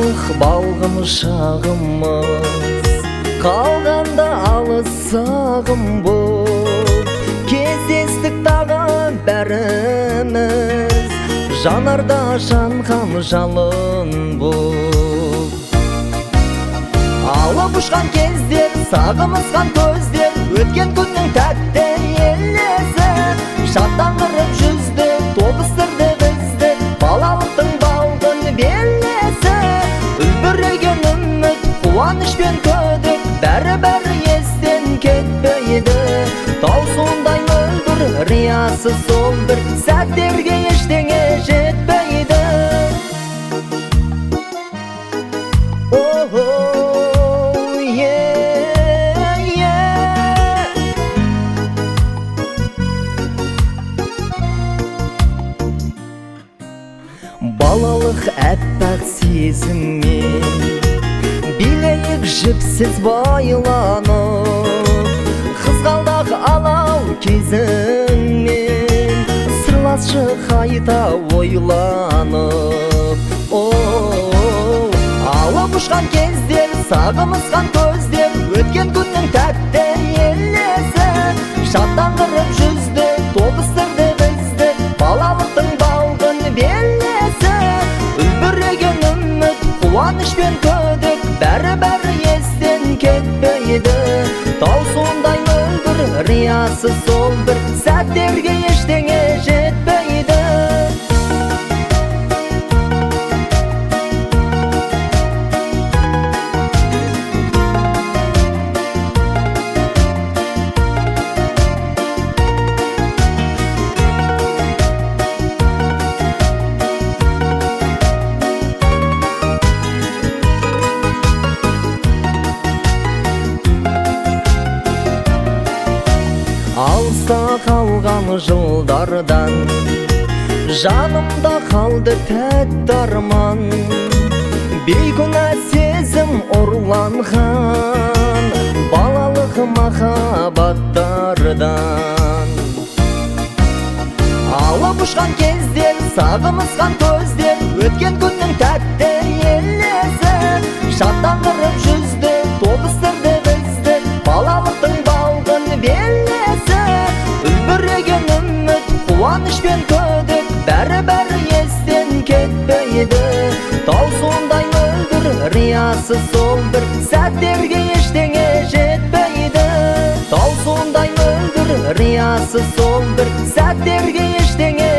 балалық балғын шағымыз, қалғанда алыс сағым боп, кездестік тағы бәріміз, жанарда жанған жалын боп. Алып ұшқан кездер, сағымызған көздер, өткен күннің тәтті елесі, шаттандырып жүзді, тобыстырды бізді, балалықтың балғын белесі. Үлбіреген үміт, қуаныш пен күдік, бәрі естен кетпейді. Таусуындай мөлдір, риясы сол бір, сәттерге ештеңе жетпейді. Балалық әппақ сезіммен, билейік жіпсіз байланып, қызғалдақ алау кезіңмен, сырласшы қайта ойланып. Алып ұшқан кездер, сағымызған көздер, өткен күннің тәтті елесі, шаттандырып жүзді, тобыстырды бізді, балалықтың балғын белесі. Үлбіреген үміт, қуаныш пен күдік, бәрі естен кетпейді. Таусуындай мөлдір, риясы сол бір, сәттерге ештеңе жетпейді. Алыста қалған жылдардан, жанымда қалды тәтті арман, бейкүнә сезім ұрланған, балалық махаббаттардан. Алып ұшқан кездер, сағымызған көздер, өткен күннің тәтті елесі, шаттандырып жүзді, тобыстырды бізді, балалықтың балғын белесі. Үлбіреген үміт, қуаныш пен күдік, бәрі естен кетпейді. Таусуындай мөлдір, риясы сол бір, сәттерге ештеңе жетпейді. Таусуындай мөлдір, риясы сол бір, сәттерге ештеңе